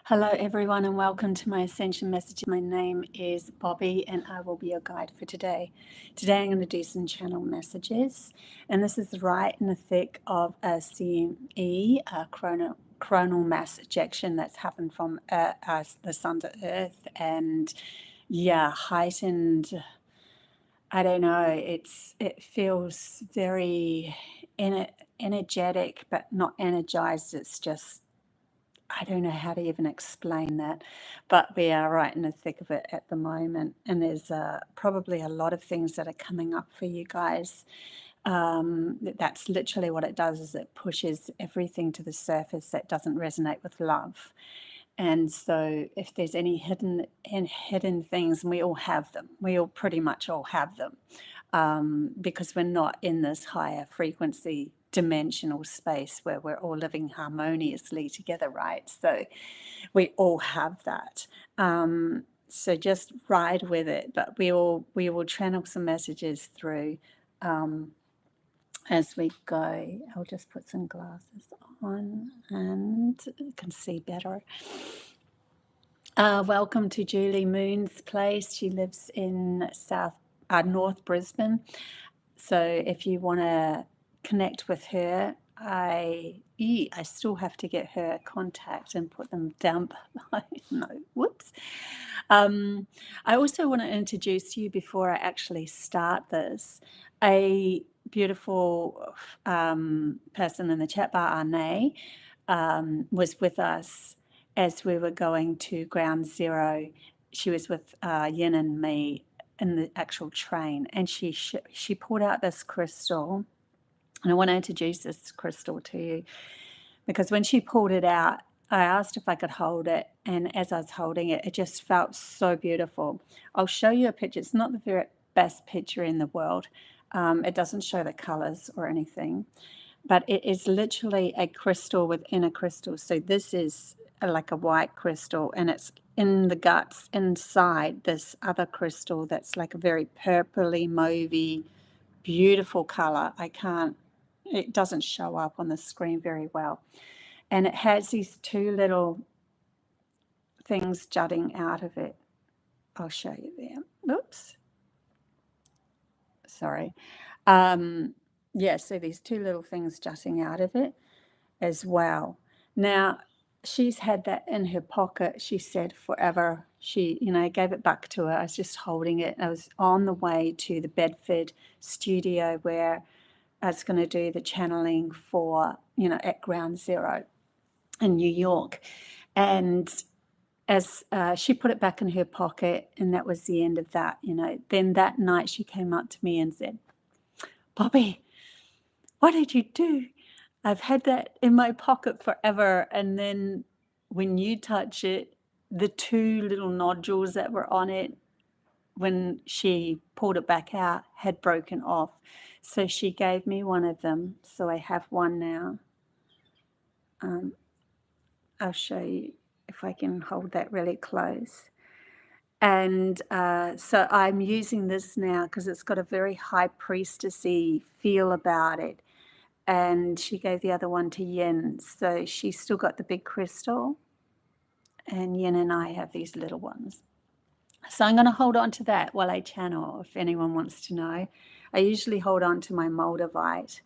Hello everyone and welcome to my Ascension Messages. My name is Bobbie and I will be your guide for today. Today I'm going to do some channel messages, and this is right in the thick of a CME, a coronal mass ejection that's happened from the sun to earth, and heightened. I don't know, it feels very energetic but not energized. It's just, I don't know how to even explain that, but we are right in the thick of it at the moment, and there's probably a lot of things that are coming up for you guys. That's literally what it does, is it pushes everything to the surface that doesn't resonate with love. And so if there's any hidden things, and we all have them, we all pretty much all have them, because we're not in this higher frequency dimensional space where we're all living harmoniously together, right? So we all have that. So just ride with it, but we will channel some messages through as we go. I'll just put some glasses on and you can see better. Welcome to Julie Moon's place. She lives in North Brisbane. So if you want to connect with her, I still have to get her contact and put them down below. No, whoops. I also want to introduce you, before I actually start this, a beautiful person in the chat bar, Arne, was with us as we were going to ground zero. She was with Yin and me in the actual train, and she pulled out this crystal, and I want to introduce this crystal to you, because when she pulled it out, I asked if I could hold it, and as I was holding it, it just felt so beautiful. I'll show you a picture. It's not the very best picture in the world. It doesn't show the colors or anything, but it is literally a crystal within a crystal. So this is like a white crystal, and it's in the guts inside this other crystal that's like a very purpley, mauvey, beautiful color. It doesn't show up on the screen very well. And it has these two little things jutting out of it. I'll show you there. Oops. Sorry. So these two little things jutting out of it as well. Now, she's had that in her pocket, she said, forever. She, gave it back to her. I was just holding it. I was on the way to the Bedford studio where I was going to do the channeling for, at Ground Zero in New York. And as she put it back in her pocket, and that was the end of that, Then that night she came up to me and said, "Bobbie, what did you do? I've had that in my pocket forever." And then when you touch it, the two little nodules that were on it, when she pulled it back out, had broken off. So she gave me one of them. So I have one now. I'll show you if I can hold that really close. And so I'm using this now because it's got a very high priestessy feel about it. And she gave the other one to Yin. So she's still got the big crystal, and Yin and I have these little ones. So I'm going to hold on to that while I channel, if anyone wants to know. I usually hold on to my Moldavite.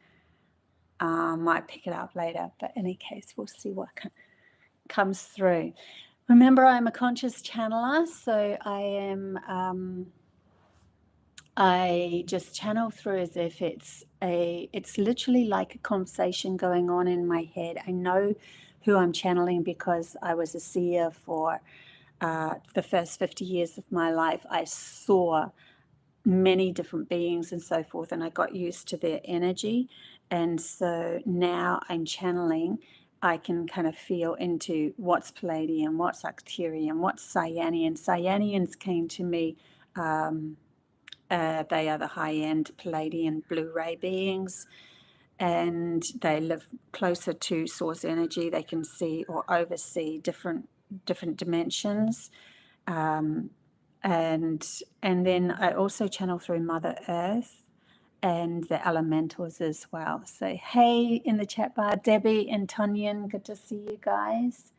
Might pick it up later, but in any case, we'll see what comes through. Remember, I'm a conscious channeler, so I just channel through as if it's literally like a conversation going on in my head. I know who I'm channeling because I was a seer for the first 50 years of my life. I saw many different beings and so forth, and I got used to their energy. And so now I'm channeling. I can kind of feel into what's Pleiadian, what's Arcturian, what's Cyanian. Cyanians came to me. They are the high-end Pleiadian Blu-ray beings, and they live closer to source energy. They can see or oversee different dimensions. And then I also channel through Mother Earth and the elementals as well. So hey, in the chat bar, Debbie and Tunyon, good to see you guys.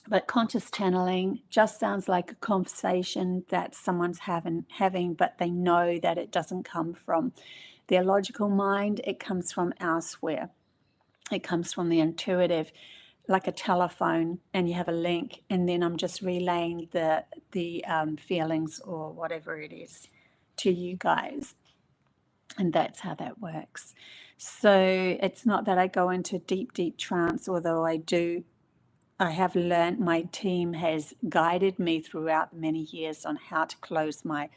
But conscious channeling just sounds like a conversation that someone's having, but they know that it doesn't come from their logical mind. It comes from elsewhere. It comes from the intuitive, like a telephone, and you have a link, and then I'm just relaying the feelings or whatever it is to you guys. And that's how that works. So it's not that I go into deep trance, although I have learned, my team has guided me throughout many years on how to close my,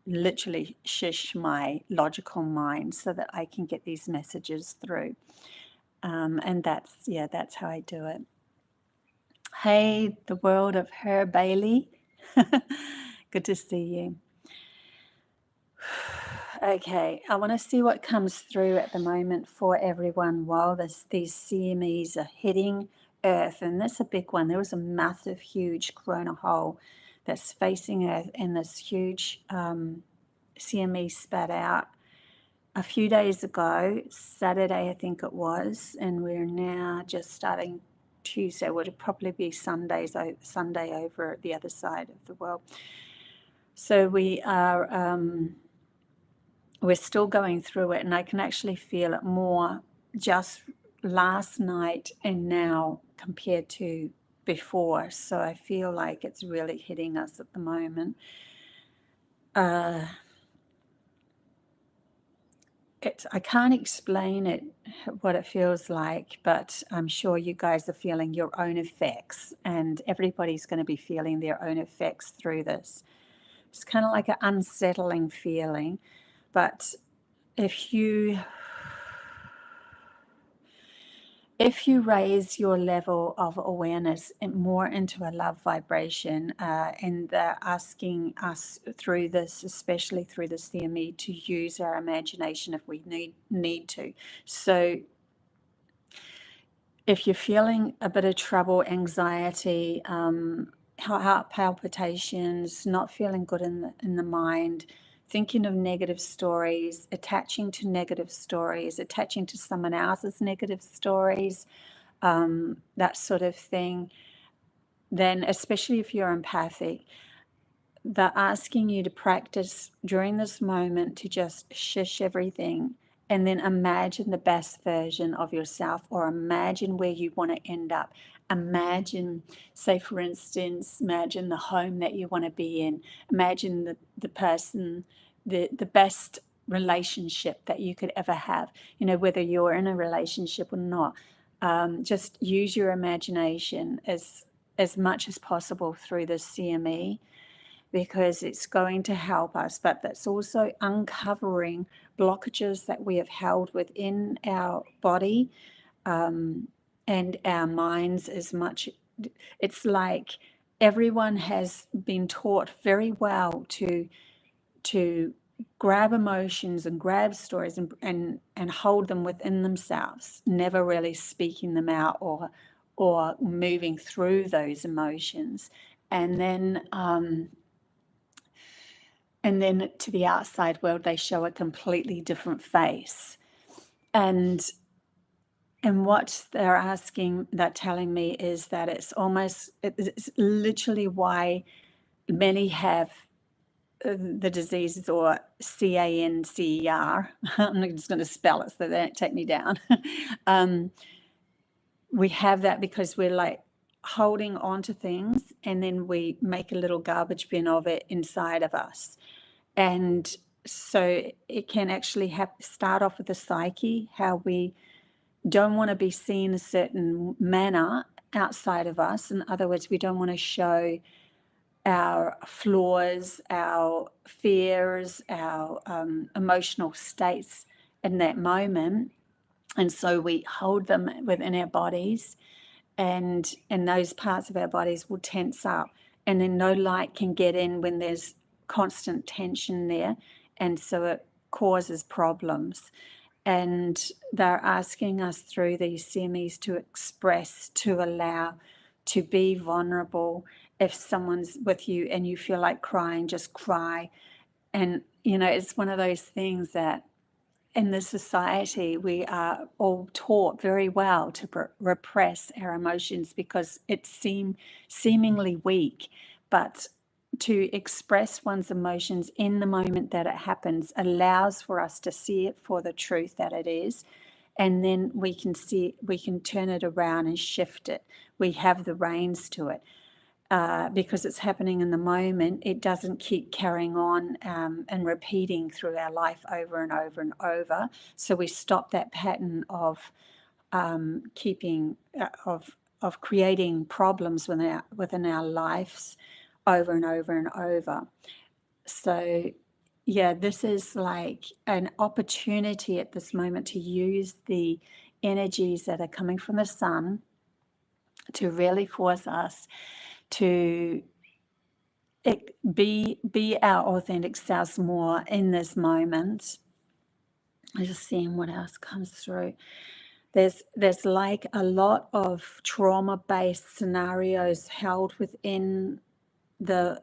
literally shush my logical mind so that I can get these messages through. And that's how I do it. Hey, the world of her, Bailey. Good to see you. Okay, I want to see what comes through at the moment for everyone while these CMEs are hitting Earth. And that's a big one. There was a massive, huge corona hole that's facing Earth, and this huge CME spat out a few days ago, Saturday I think it was, and we're now just starting Tuesday. Would probably be Sunday over at the other side of the world. So we are we're still going through it, and I can actually feel it more just last night and now compared to before. So I feel like it's really hitting us at the moment. I can't explain it, what it feels like, but I'm sure you guys are feeling your own effects, and everybody's going to be feeling their own effects through this. It's kind of like an unsettling feeling, but if you raise your level of awareness and more into a love vibration, and they're asking us through this, especially through the CME, to use our imagination if we need to. So if you're feeling a bit of trouble, anxiety, heart palpitations, not feeling good in the mind, thinking of negative stories, attaching to negative stories, attaching to someone else's negative stories, that sort of thing, then especially if you're empathic, they're asking you to practice during this moment to just shush everything and then imagine the best version of yourself, or imagine where you want to end up. Imagine, say for instance, imagine the home that you want to be in. Imagine the person, the best relationship that you could ever have, whether you're in a relationship or not. Just use your imagination as much as possible through the CME, because it's going to help us, but that's also uncovering blockages that we have held within our body, and our minds as much. It's like everyone has been taught very well to grab emotions and grab stories and hold them within themselves, never really speaking them out or moving through those emotions. And then to the outside world, they show a completely different face. And what they're telling me is that it's literally why many have the diseases, or CANCER. I'm just going to spell it so they don't take me down. We have that because we're like holding on to things, and then we make a little garbage bin of it inside of us. And so it can actually start off with the psyche, how we don't want to be seen a certain manner outside of us. In other words, we don't want to show our flaws, our fears, our emotional states in that moment. And so we hold them within our bodies, and those parts of our bodies will tense up, and then no light can get in when there's constant tension there, and so it causes problems. And they're asking us through these semis to express, to allow, to be vulnerable. If someone's with you and you feel like crying, just cry. And it's one of those things that in this society, we are all taught very well to repress our emotions because it seemingly weak. But to express one's emotions in the moment that it happens allows for us to see it for the truth that it is. And then we can turn it around and shift it. We have the reins to it. Because it's happening in the moment, it doesn't keep carrying on and repeating through our life over and over and over. So we stop that pattern of creating problems within our lives over and over and over. So yeah, this is like an opportunity at this moment to use the energies that are coming from the sun to really force us to be our authentic selves more in this moment. I'm just seeing what else comes through. There's like a lot of trauma-based scenarios held within the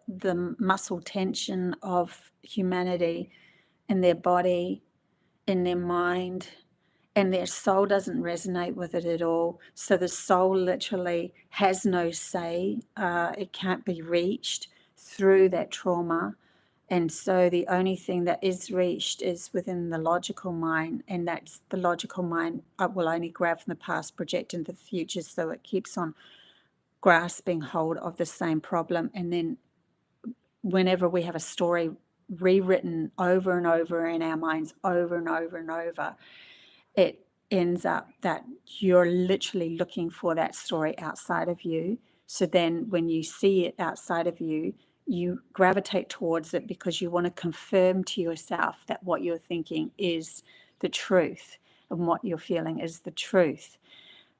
muscle tension of humanity in their body, in their mind, and their soul doesn't resonate with it at all. So the soul literally has no say. It can't be reached through that trauma. And so the only thing that is reached is within the logical mind, and that's the logical mind will only grab from the past, project into the future, so it keeps on grasping hold of the same problem. And then whenever we have a story rewritten over and over in our minds, over and over and over, it ends up that you're literally looking for that story outside of you. So then when you see it outside of you, you gravitate towards it because you want to confirm to yourself that what you're thinking is the truth and what you're feeling is the truth.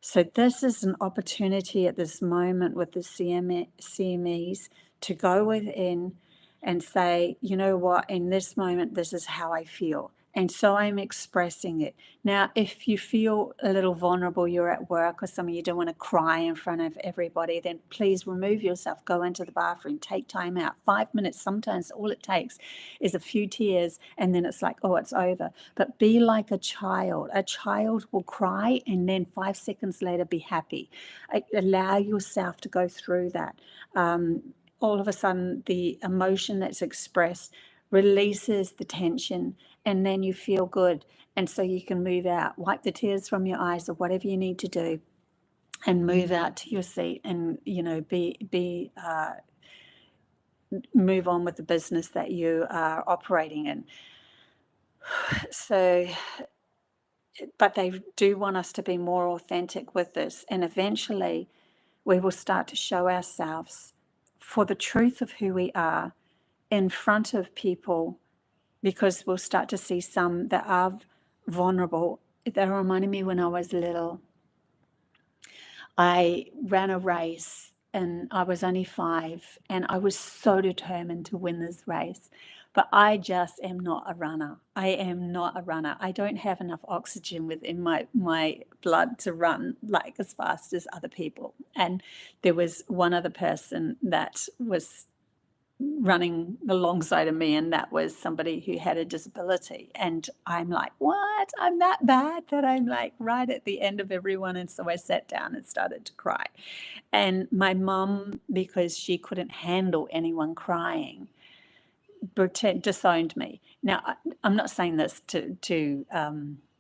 So this is an opportunity at this moment with the CMEs to go within and say, you know what, in this moment, this is how I feel. And so I'm expressing it. Now, if you feel a little vulnerable, you're at work or something, you don't want to cry in front of everybody, then please remove yourself, go into the bathroom, take time out, 5 minutes. Sometimes all it takes is a few tears and then it's like, oh, it's over. But be like a child. A child will cry and then 5 seconds later be happy. Allow yourself to go through that. All of a sudden, the emotion that's expressed releases the tension, and then you feel good. And so you can move out, wipe the tears from your eyes or whatever you need to do, and move out to your seat and, you know, move on with the business that you are operating in. So, but they do want us to be more authentic with this. And eventually we will start to show ourselves for the truth of who we are in front of people, because we'll start to see some that are vulnerable. That reminded me when I was little. I ran a race and I was only 5 and I was so determined to win this race. But I just am not a runner. I am not a runner. I don't have enough oxygen within my blood to run like as fast as other people. And there was one other person that was running alongside of me, and that was somebody who had a disability. And I'm like, what? I'm that bad that I'm like right at the end of everyone. And so I sat down and started to cry. And my mum, because she couldn't handle anyone crying, disowned me. Now, I'm not saying this to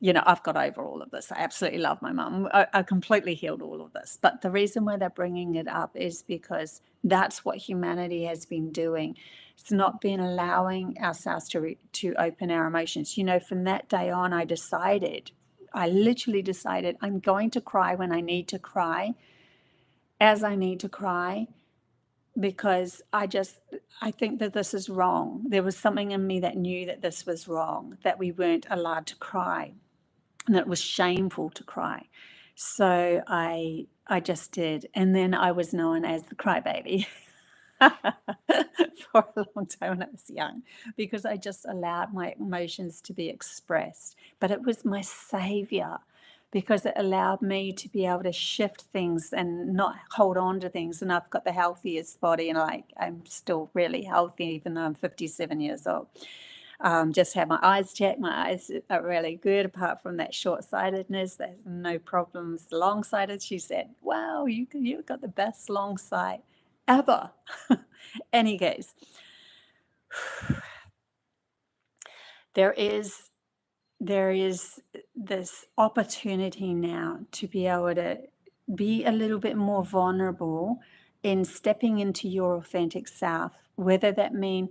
you know, I've got over all of this. I absolutely love my mum. I completely healed all of this. But the reason why they're bringing it up is because that's what humanity has been doing. It's not been allowing ourselves to open our emotions. You know, from that day on, I literally decided I'm going to cry when I need to cry, as I need to cry, because I think that this is wrong. There was something in me that knew that this was wrong, that we weren't allowed to cry, and that it was shameful to cry. So I just did. And then I was known as the crybaby for a long time when I was young, because I just allowed my emotions to be expressed. But it was my savior, because it allowed me to be able to shift things and not hold on to things. And I've got the healthiest body, and I'm still really healthy, even though I'm 57 years old. Just had my eyes checked. My eyes are really good, apart from that short-sightedness. There's no problems. Long-sighted, she said, wow, you've got the best long sight ever. Any case, there is this opportunity now to be able to be a little bit more vulnerable in stepping into your authentic self, whether that mean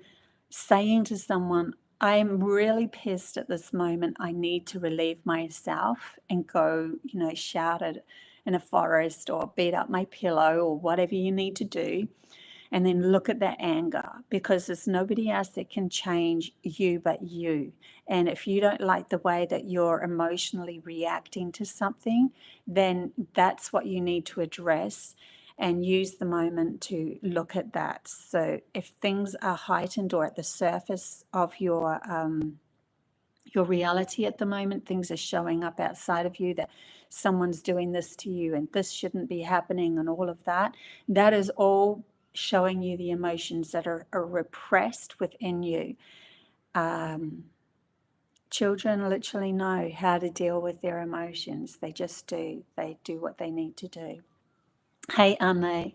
saying to someone, I'm really pissed at this moment, I need to relieve myself, and go, shout it in a forest or beat up my pillow or whatever you need to do. And then look at that anger, because there's nobody else that can change you but you. And if you don't like the way that you're emotionally reacting to something, then that's what you need to address and use the moment to look at that. So if things are heightened or at the surface of your reality at the moment, things are showing up outside of you, that someone's doing this to you and this shouldn't be happening and all of that, that is all showing you the emotions that are repressed within you. Children literally know how to deal with their emotions. They just do. They do what they need to do. Hey, Anne.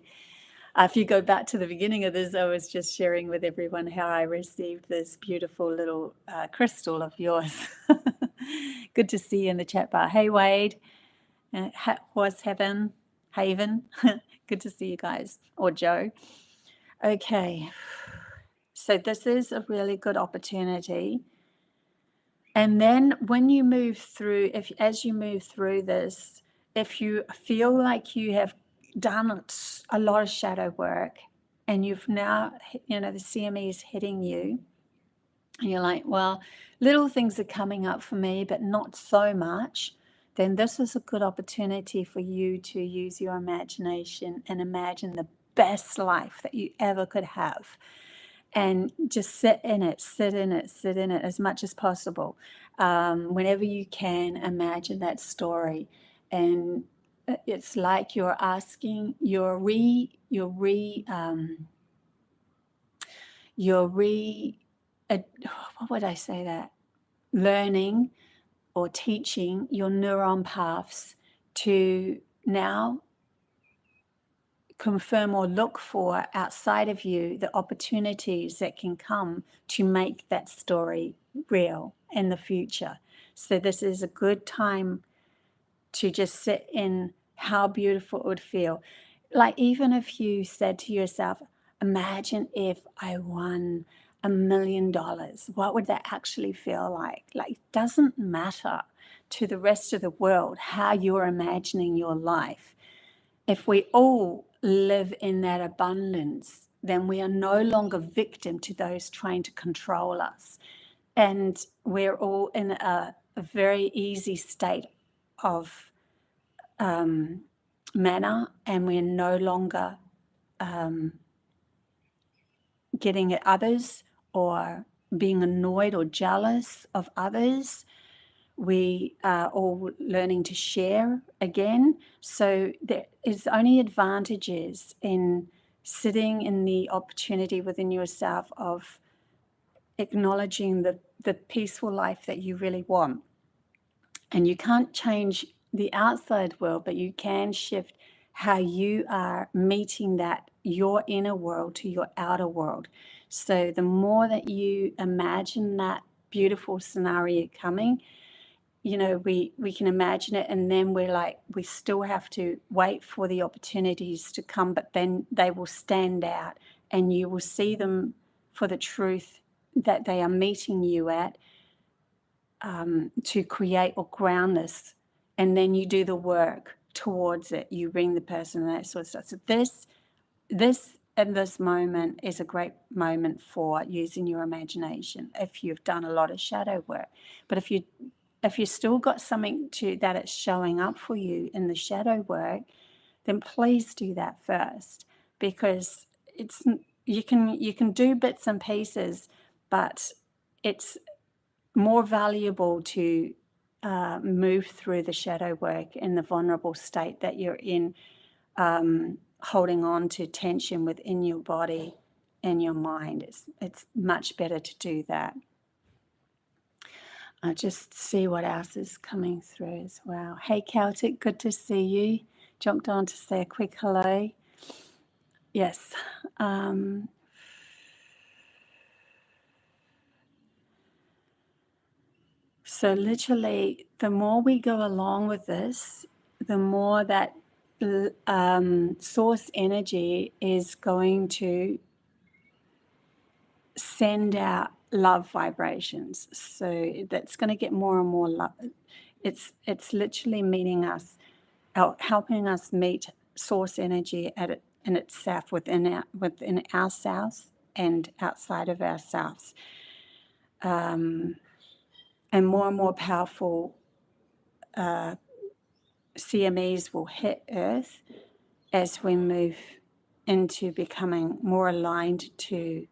If you go back to the beginning of this, I was just sharing with everyone how I received this beautiful little crystal of yours. Good to see you in the chat bar. Hey, Wade. Haven. Good to see you guys. Or Joe. Okay. So this is a really good opportunity. And then when you move through, as you move through this, if you feel like you have done a lot of shadow work and you've now, the CME is hitting you, and you're like, well, little things are coming up for me, but not so much, then this is a good opportunity for you to use your imagination and imagine the best life that you ever could have. And just sit in it as much as possible. Whenever you can, imagine that story. And it's like you're asking, what would I say that? Learning or teaching your neuron paths to now confirm or look for outside of you the opportunities that can come to make that story real in the future. So this is a good time to just sit in how beautiful it would feel. Like, even if you said to yourself, imagine if I won $1 million, what would that actually feel like? Like, it doesn't matter to the rest of the world how you're imagining your life. If we all live in that abundance, then we are no longer victim to those trying to control us. And we're all in a very easy state of manner, and we're no longer getting at others or being annoyed or jealous of others. We are all learning to share again. So there is only advantages in sitting in the opportunity within yourself of acknowledging the peaceful life that you really want. And you can't change the outside world, but you can shift how you are meeting that, your inner world, to your outer world. So the more that you imagine that beautiful scenario coming, we can imagine it, and then we're like, we still have to wait for the opportunities to come, but then they will stand out and you will see them for the truth that they are meeting you at, to create or ground this. And then you do the work towards it. You bring the person and that sort of stuff. So this at this moment is a great moment for using your imagination if you've done a lot of shadow work. But if you still got something that it's showing up for you in the shadow work, then please do that first, because you can do bits and pieces, but it's more valuable to move through the shadow work in the vulnerable state that you're in, holding on to tension within your body and your mind. It's much better to do that. I'll just see what else is coming through as well. Hey Celtic, good to see you. Jumped on to say a quick hello. Yes. So literally, the more we go along with this, the more that source energy is going to send out love vibrations. So that's going to get more and more love. It's literally meeting us, helping us meet source energy at it in itself, within ourselves and outside of ourselves. And more powerful CMEs will hit Earth as we move into becoming more aligned to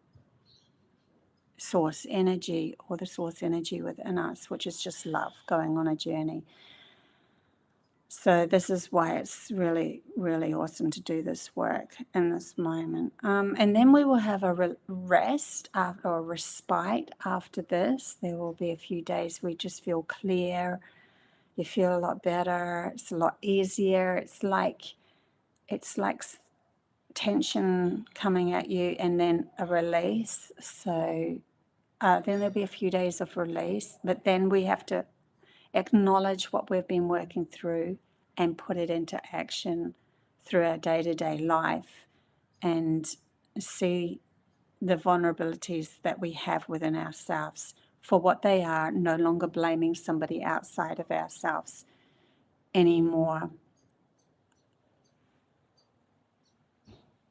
source energy, or the source energy within us, which is just love, going on a journey. So this is why it's really, really awesome to do this work in this moment. And then we will have a rest or a respite after this. There will be a few days we just feel clear. You feel a lot better. It's a lot easier. It's like tension coming at you, and then a release. So then there'll be a few days of release, but then we have to acknowledge what we've been working through and put it into action through our day-to-day life, and see the vulnerabilities that we have within ourselves for what they are, no longer blaming somebody outside of ourselves anymore.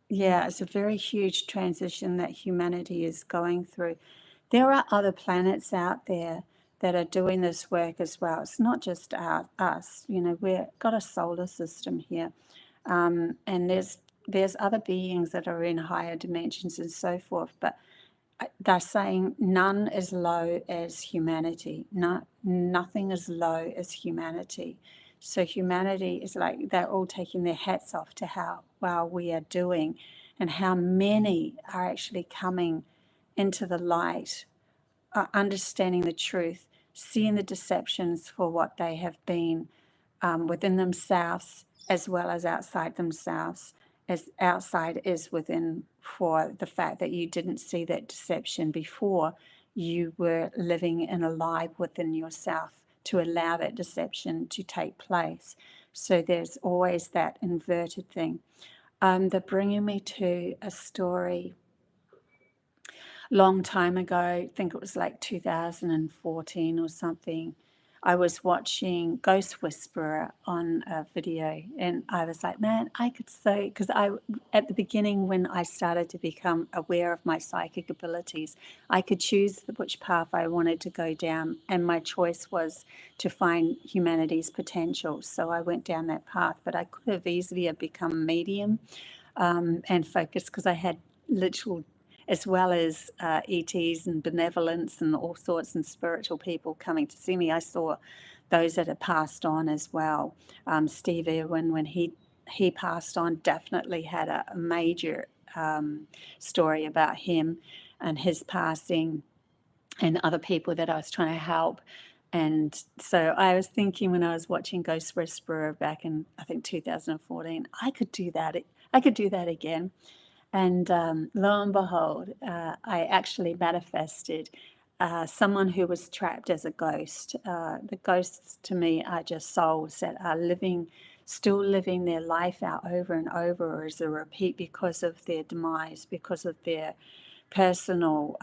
Yeah, it's a very huge transition that humanity is going through. There are other planets out there that are doing this work as well. It's not just us. You know, we've got a solar system here, and there's other beings that are in higher dimensions and so forth. But they're saying none as low as humanity. Nothing as low as humanity. So humanity is like they're all taking their hats off to how well we are doing, and how many are actually coming into the light, understanding the truth, seeing the deceptions for what they have been, within themselves as well as outside themselves, as outside is within, for the fact that you didn't see that deception before you were living in a lie within yourself to allow that deception to take place. So there's always that inverted thing. They're bringing me to a story long time ago. I think it was like 2014 or something. I was watching Ghost Whisperer on a video, and I was like, man, I could say, because at the beginning when I started to become aware of my psychic abilities, I could choose which path I wanted to go down, and my choice was to find humanity's potential. So I went down that path, but I could have easily have become medium and focused, because I had literal, as well as ETs and benevolence and all sorts, and spiritual people coming to see me. I saw those that had passed on as well. Steve Irwin, when he passed on, definitely had a major story about him and his passing, and other people that I was trying to help. And so I was thinking, when I was watching Ghost Whisperer back in, I think, 2014, I could do that. I could do that again. And lo and behold, I actually manifested someone who was trapped as a ghost. The ghosts to me are just souls that are still living their life out over and over as a repeat, because of their demise, because of their personal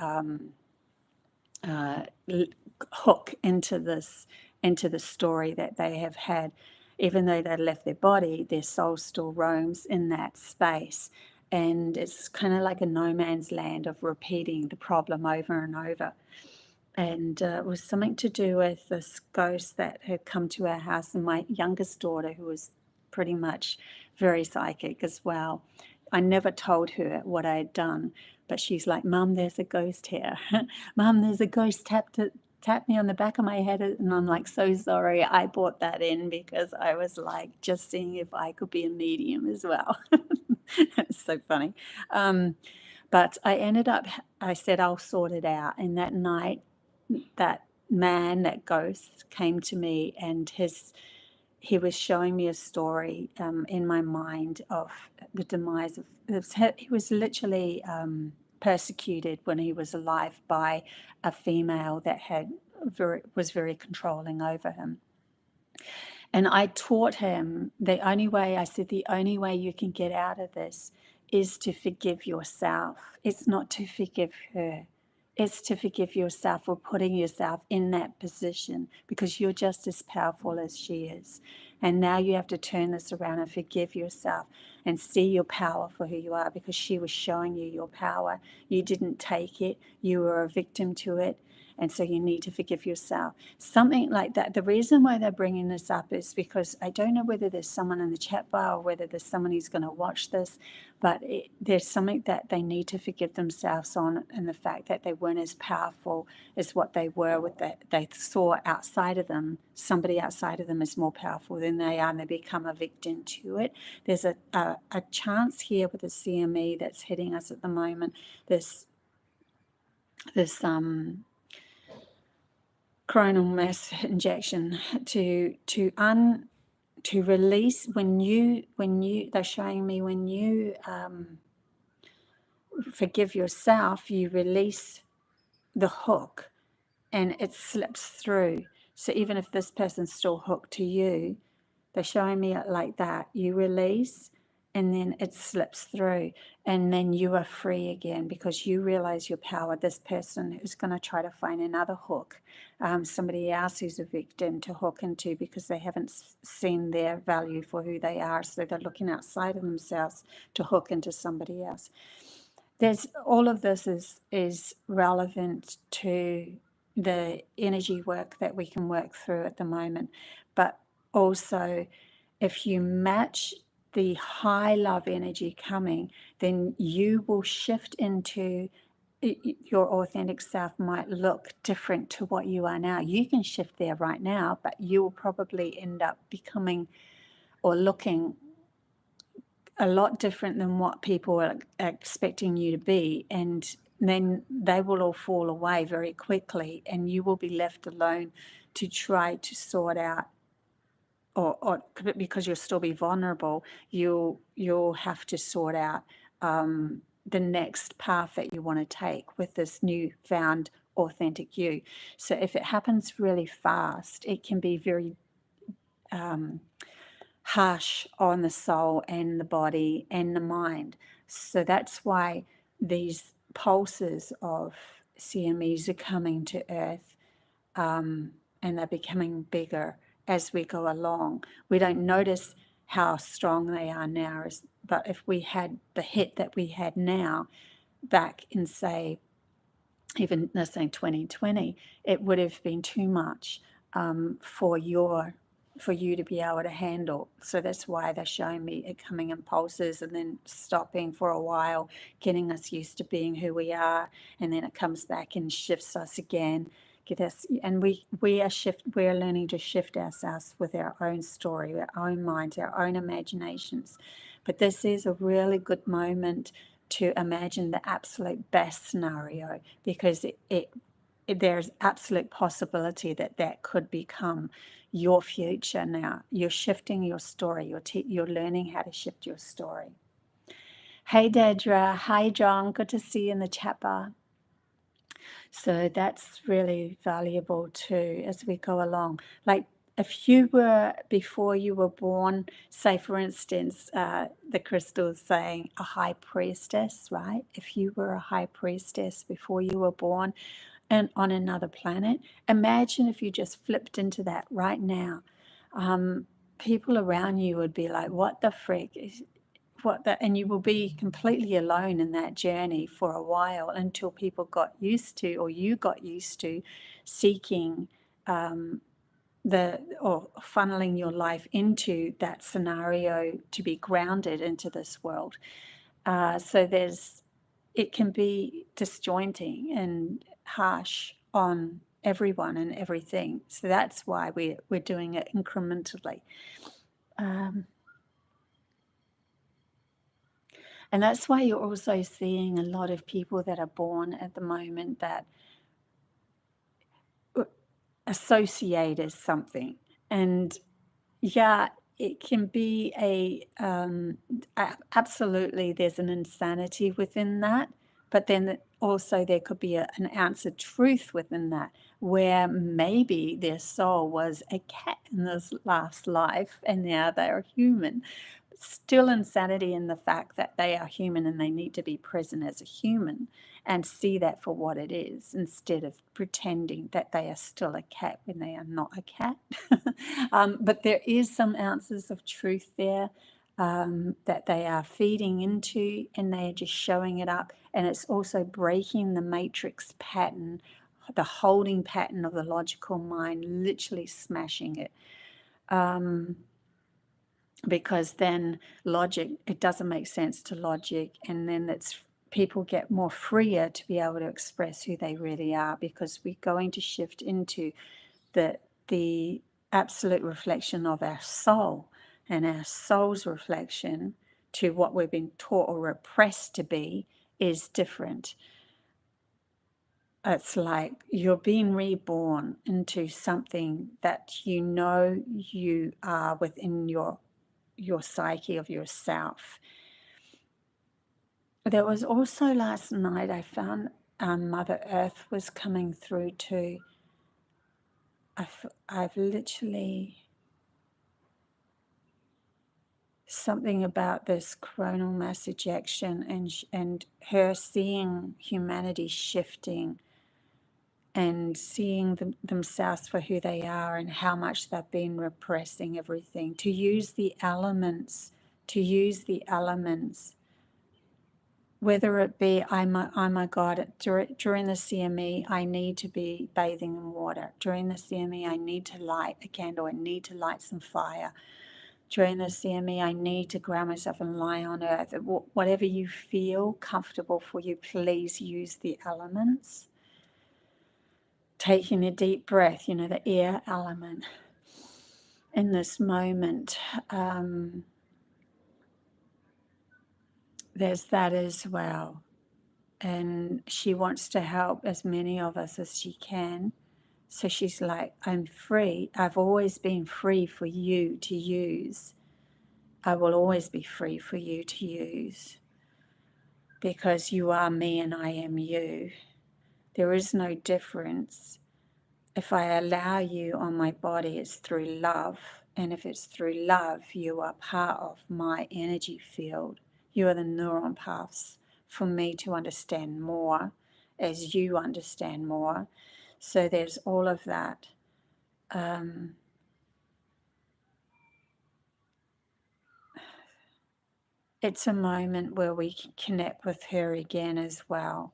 hook into the story that they have had. Even though they left their body, their soul still roams in that space. And it's kind of like a no man's land of repeating the problem over and over. And it was something to do with this ghost that had come to our house, and my youngest daughter, who was pretty much very psychic as well. I never told her what I had done, but she's like, Mum, there's a ghost here. Mum, there's a ghost tapped me on the back of my head. And I'm like, so sorry, I brought that in because I was like just seeing if I could be a medium as well. It's so funny. But I ended up, I said, I'll sort it out. And that night, that man, that ghost, came to me, and he was showing me a story in my mind of the demise of. He was literally persecuted when he was alive by a female that was very controlling over him. And I taught him the only way, I said, the only way you can get out of this is to forgive yourself. It's not to forgive her. It's to forgive yourself for putting yourself in that position, because you're just as powerful as she is. And now you have to turn this around and forgive yourself and see your power for who you are, because she was showing you your power. You didn't take it. You were a victim to it. And so you need to forgive yourself. Something like that. The reason why they're bringing this up is because I don't know whether there's someone in the chat bar or whether there's someone who's going to watch this, but there's something that they need to forgive themselves on, and the fact that they weren't as powerful as what they were with that. They saw outside of them, somebody outside of them is more powerful than they are, and they become a victim to it. There's a chance here with the CME that's hitting us at the moment. This coronal mass injection to release when you they're showing me when you forgive yourself, you release the hook and it slips through. So even if this person's still hooked to you, they're showing me it like that. You release and then it slips through, and then you are free again, because you realize your power. This person is going to try to find another hook, somebody else who's a victim to hook into, because they haven't seen their value for who they are. So they're looking outside of themselves to hook into somebody else. There's all of this is relevant to the energy work that we can work through at the moment, but also if you match the high love energy coming, then you will shift into your authentic self. Might look different to what you are now. You can shift there right now, but you will probably end up becoming or looking a lot different than what people are expecting you to be, and then they will all fall away very quickly, and you will be left alone to try to sort out, or because you'll still be vulnerable, you'll have to sort out the next path that you want to take with this newfound authentic you. So if it happens really fast, it can be very harsh on the soul and the body and the mind. So that's why these pulses of CMEs are coming to Earth, and they're becoming bigger as we go along. We don't notice how strong they are now, but if we had the hit that we had now back in, say, even let's say 2020, it would have been too much for you to be able to handle. So that's why they're showing me it coming in pulses and then stopping for a while, getting us used to being who we are, and then it comes back and shifts us again. And we're learning to shift ourselves with our own story, our own minds, our own imaginations. But this is a really good moment to imagine the absolute best scenario, because there's absolute possibility that could become your future now. You're shifting your story. You're learning how to shift your story. Hey, Dedra. Hi, John. Good to see you in the chat bar. So that's really valuable too as we go along. Like if you were, before you were born, say for instance, the crystal's saying a high priestess, right? If you were a high priestess before you were born and on another planet, imagine if you just flipped into that right now. People around you would be like, what the frick is and you will be completely alone in that journey for a while, until people got used to, or you got used to seeking or funneling your life into that scenario to be grounded into this world. So it can be disjointing and harsh on everyone and everything. So that's why we're doing it incrementally. And that's why you're also seeing a lot of people that are born at the moment that associate as something. And yeah, it can be absolutely, there's an insanity within that, but then also there could be an ounce of truth within that, where maybe their soul was a cat in this last life and now they are human. Still insanity in the fact that they are human and they need to be present as a human and see that for what it is, instead of pretending that they are still a cat when they are not a cat. But there is some ounces of truth there that they are feeding into, and they are just showing it up. And it's also breaking the matrix pattern, the holding pattern of the logical mind, literally smashing it. Because then logic, it doesn't make sense to logic, and then it's people get more freer to be able to express who they really are, because we're going to shift into the absolute reflection of our soul, and our soul's reflection to what we've been taught or repressed to be is different. It's like you're being reborn into something that you know you are within your psyche of yourself. There was also last night I found Mother Earth was coming through too. I've literally, something about this coronal mass ejection and her seeing humanity shifting and seeing themselves for who they are and how much they've been repressing everything, to use the elements, whether it be, oh my God, during the CME, I need to be bathing in water. During the CME, I need to light a candle. I need to light some fire. During the CME, I need to ground myself and lie on earth. Whatever you feel comfortable for you, please use the elements. Taking a deep breath, the air element in this moment. There's that as well. And she wants to help as many of us as she can. So she's like, I'm free. I've always been free for you to use. I will always be free for you to use, because you are me and I am you. There is no difference. If I allow you on my body, it's through love. And if it's through love, you are part of my energy field. You are the neuron paths for me to understand more as you understand more. So there's all of that. It's a moment where we can connect with her again as well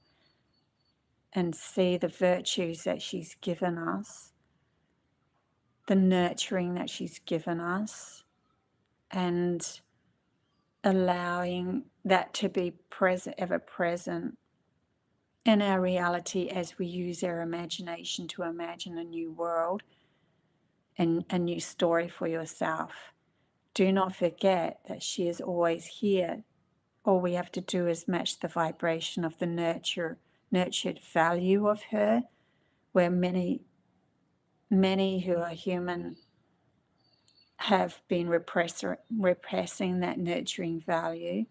and see the virtues that she's given us, the nurturing that she's given us, and allowing that to be present, ever present in our reality as we use our imagination to imagine a new world and a new story for yourself. Do not forget that she is always here. All we have to do is match the vibration of the nurtured value of her, where many who are human have been repressing that nurturing value.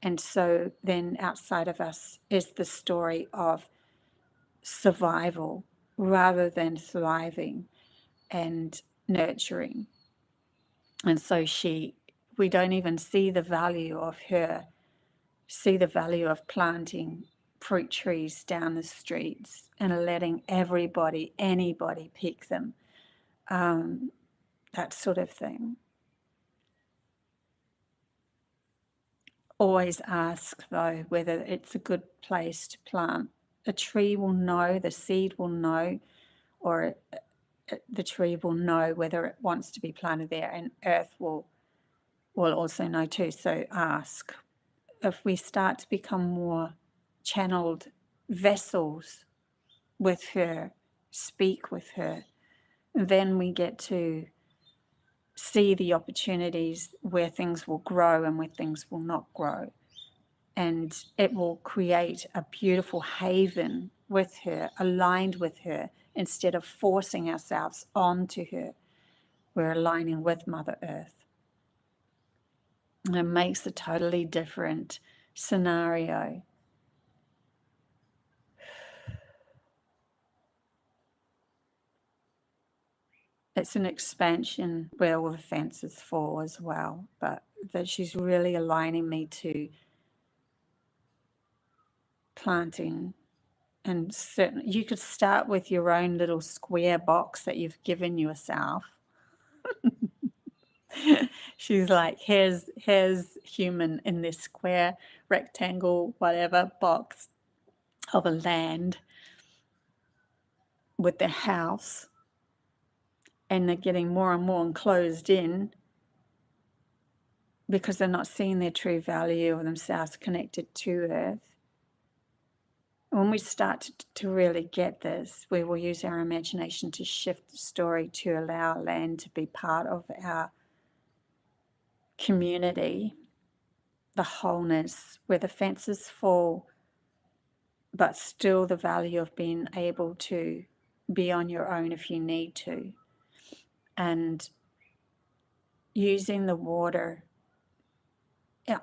And so then outside of us is the story of survival rather than thriving and nurturing. And so we don't even see the value of her, see the value of planting fruit trees down the streets and letting anybody pick them, that sort of thing. Always ask, though, whether it's a good place to plant. A tree will know, the seed will know, or the tree will know whether it wants to be planted there, and earth will also know too. So ask. If we start to become more channeled vessels with her, speak with her, then we get to see the opportunities where things will grow and where things will not grow. And it will create a beautiful haven with her, aligned with her, instead of forcing ourselves onto her. We're aligning with Mother Earth. And it makes a totally different scenario. It's an expansion where all the fences fall as well, but that she's really aligning me to planting. And certainly you could start with your own little square box that you've given yourself. She's like, here's human in this square, rectangle, whatever box of a land with their house. And they're getting more and more enclosed in because they're not seeing their true value of themselves connected to Earth. When we start to really get this, we will use our imagination to shift the story to allow land to be part of our community, the wholeness, where the fences fall, but still the value of being able to be on your own if you need to. And using the water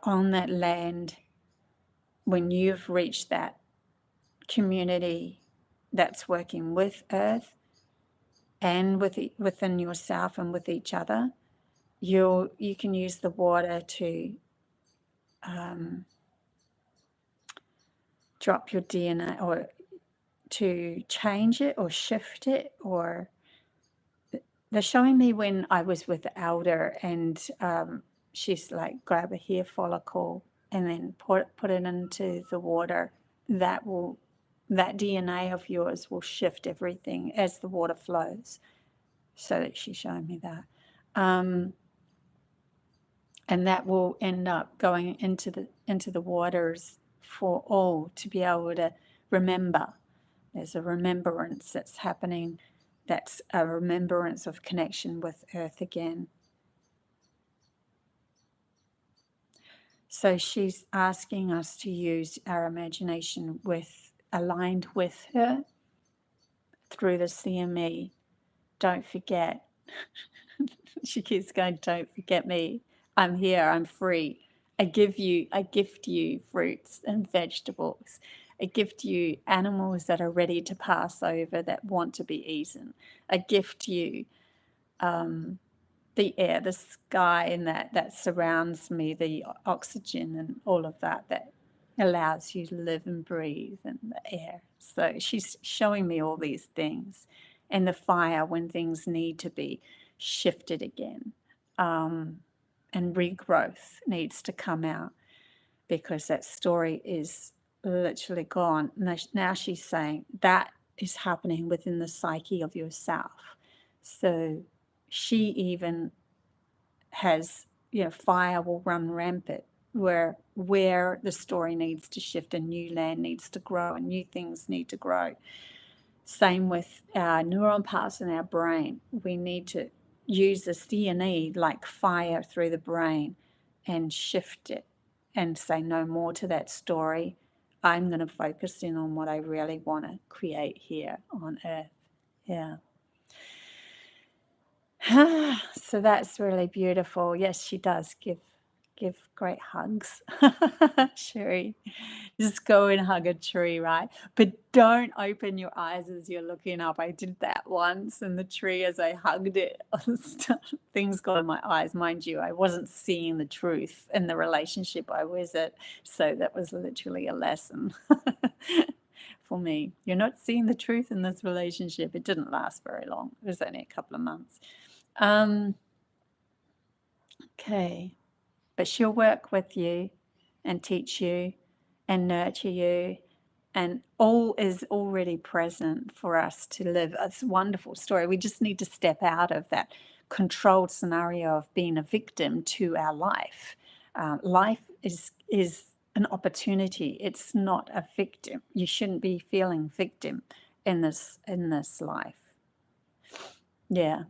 on that land when you've reached that community that's working with Earth and within yourself and with each other, you can use the water to drop your DNA or to change it or shift it. Or they're showing me when I was with the elder and she's like, grab a hair follicle and then put it into the water. That DNA of yours will shift everything as the water flows. So that she's showing me that. And that will end up going into the waters for all to be able to remember. There's a remembrance that's happening. That's a remembrance of connection with Earth again. So she's asking us to use our imagination aligned with her through the CME. Don't forget. She keeps going, don't forget me. I'm here, I'm free. I gift you fruits and vegetables. I gift you animals that are ready to pass over, that want to be eaten. I gift you the air, the sky, and that surrounds me, the oxygen and all of that allows you to live and breathe, and the air. So she's showing me all these things, and the fire when things need to be shifted again, and regrowth needs to come out because that story is literally gone. Now she's saying that is happening within the psyche of yourself. So she even has, fire will run rampant where the story needs to shift and new land needs to grow and new things need to grow. Same with our neuron paths in our brain. We need to use the CNE like fire through the brain and shift it and say no more to that story. I'm going to focus in on what I really want to create here on Earth. Yeah. So that's really beautiful. Yes, she does give great hugs. Sherry, just go and hug a tree, right? But don't open your eyes as you're looking up. I did that once, and the tree, as I hugged it, things got in my eyes. Mind you, I wasn't seeing the truth in the relationship I was in. So that was literally a lesson for me. You're not seeing the truth in this relationship. It didn't last very long. It was only a couple of months. Okay, but she'll work with you and teach you and nurture you, and all is already present for us to live. It's a wonderful story. We just need to step out of that controlled scenario of being a victim to our life. Life is an opportunity. It's not a victim. You shouldn't be feeling victim in this life. Yeah.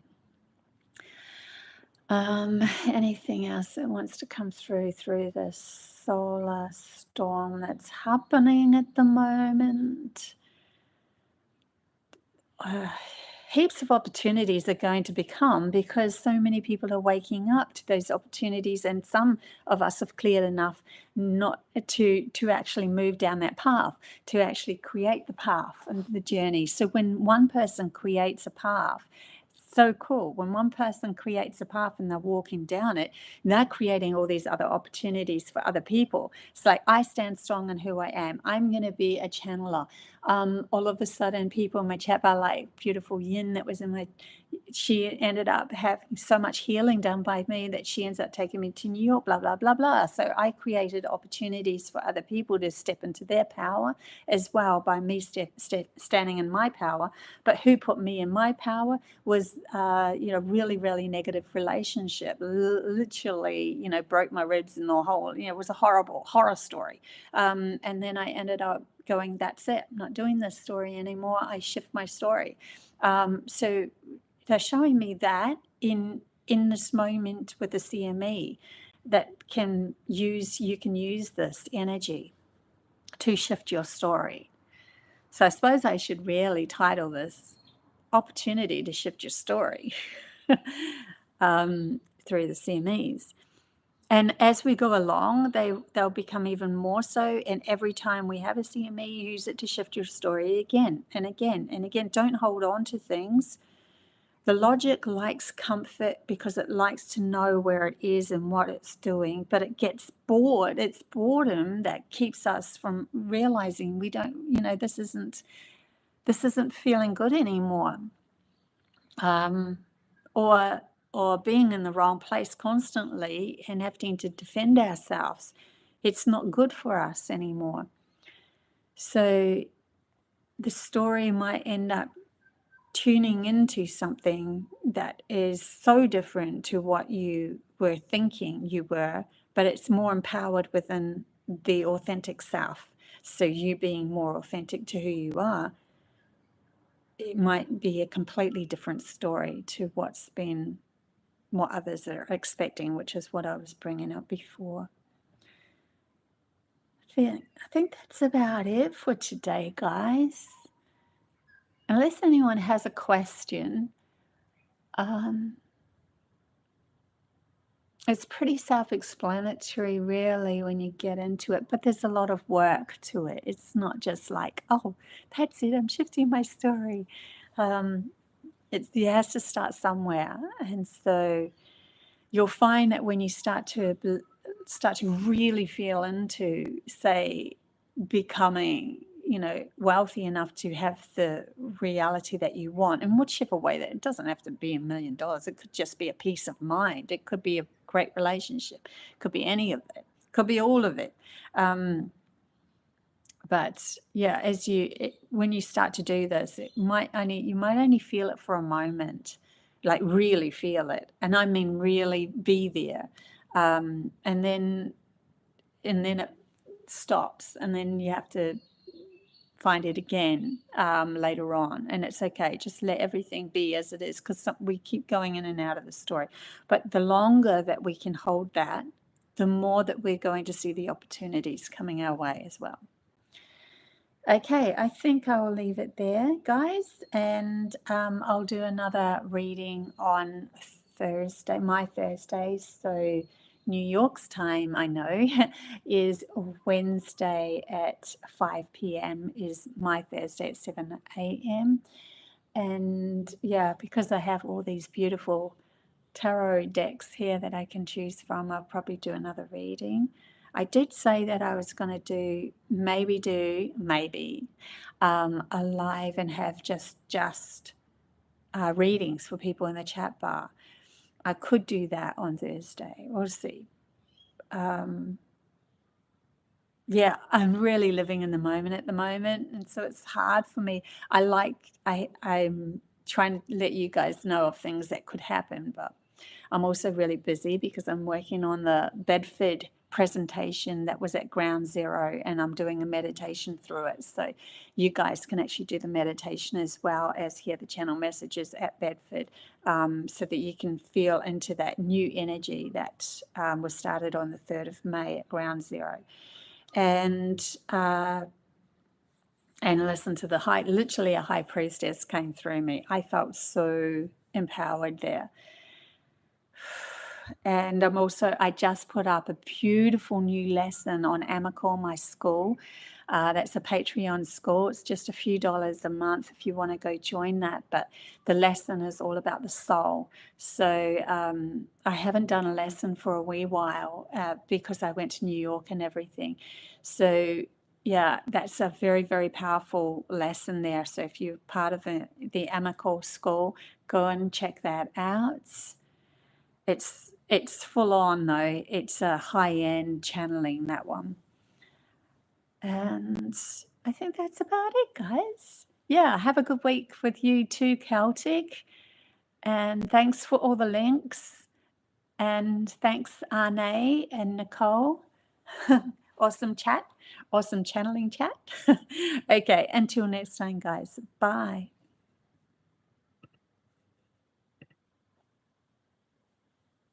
Anything else that wants to come through this solar storm that's happening at the moment? uh, heaps of opportunities are going to become, because so many people are waking up to those opportunities, and some of us have cleared enough not to actually move down that path, to actually create the path and the journey. So when one person creates a path, so cool. When one person creates a path and they're walking down it, they're creating all these other opportunities for other people. It's like, I stand strong in who I am. I'm going to be a channeler. All of a sudden, people in my chat bar, like beautiful Yin that was in my, she ended up having so much healing done by me that she ends up taking me to New York, blah, blah, blah, blah. So I created opportunities for other people to step into their power as well by me standing in my power. But who put me in my power was, really, really negative relationship. Literally, broke my ribs and the whole, it was a horror story. And then I ended up going, that's it, I'm not doing this story anymore. I shift my story. So they're showing me that in this moment with the CME, that you can use this energy to shift your story. So I suppose I should really title this opportunity to shift your story through the CMEs. And as we go along, they'll become even more so. And every time we have a CME, use it to shift your story again and again and again. Don't hold on to things. The logic likes comfort because it likes to know where it is and what it's doing, but it gets bored. It's boredom that keeps us from realizing we don't, this isn't feeling good anymore. Or being in the wrong place constantly and having to defend ourselves. It's not good for us anymore. So the story might end up tuning into something that is so different to what you were thinking you were, but it's more empowered within the authentic self. So you being more authentic to who you are, it might be a completely different story to what others are expecting, which is what I was bringing up before. I think that's about it for today, guys. Unless anyone has a question, it's pretty self-explanatory, really, when you get into it, but there's a lot of work to it. It's not just like, oh, that's it, I'm shifting my story. It has to start somewhere. And so you'll find that when you start to really feel into, say, becoming, wealthy enough to have the reality that you want, in whichever way, that it doesn't have to be $1 million. It could just be a peace of mind. It could be a great relationship. It could be any of it. It could be all of it. But yeah, when you start to do this, you might only feel it for a moment, like really feel it, and I mean really be there, and then it stops, and then you have to find it again later on, and it's okay. Just let everything be as it is, because we keep going in and out of the story. But the longer that we can hold that, the more that we're going to see the opportunities coming our way as well. Okay, I think I'll leave it there, guys, and I'll do another reading on Thursday, my Thursdays. So New York's time, I know, is Wednesday at 5 p.m. is my Thursday at 7 a.m. And yeah, because I have all these beautiful tarot decks here that I can choose from, I'll probably do another reading. I did say that I was going to do a live and have just readings for people in the chat bar. I could do that on Thursday. We'll see. Yeah, I'm really living in the moment at the moment, and so it's hard for me. I'm trying to let you guys know of things that could happen, but I'm also really busy because I'm working on the Bedford presentation that was at Ground Zero, and I'm doing a meditation through it. So you guys can actually do the meditation as well as hear the channel messages at Bedford, so that you can feel into that new energy that was started on the 3rd of May at Ground Zero. And and listen to literally a high priestess came through me. I felt so empowered there. And I just put up a beautiful new lesson on Amicor, my school. That's a Patreon school. It's just a few dollars a month if you want to go join that. But the lesson is all about the soul. So I haven't done a lesson for a wee while because I went to New York and everything. So yeah, that's a very, very powerful lesson there. So if you're part of the Amicor school, go and check that out. It's full on though. It's a high-end channeling, that one. And I think that's about it, guys. Yeah, have a good week with you too, Celtic. And thanks for all the links. And thanks, Arne and Nicole. Awesome chat. Awesome channeling chat. Okay, until next time, guys. Bye.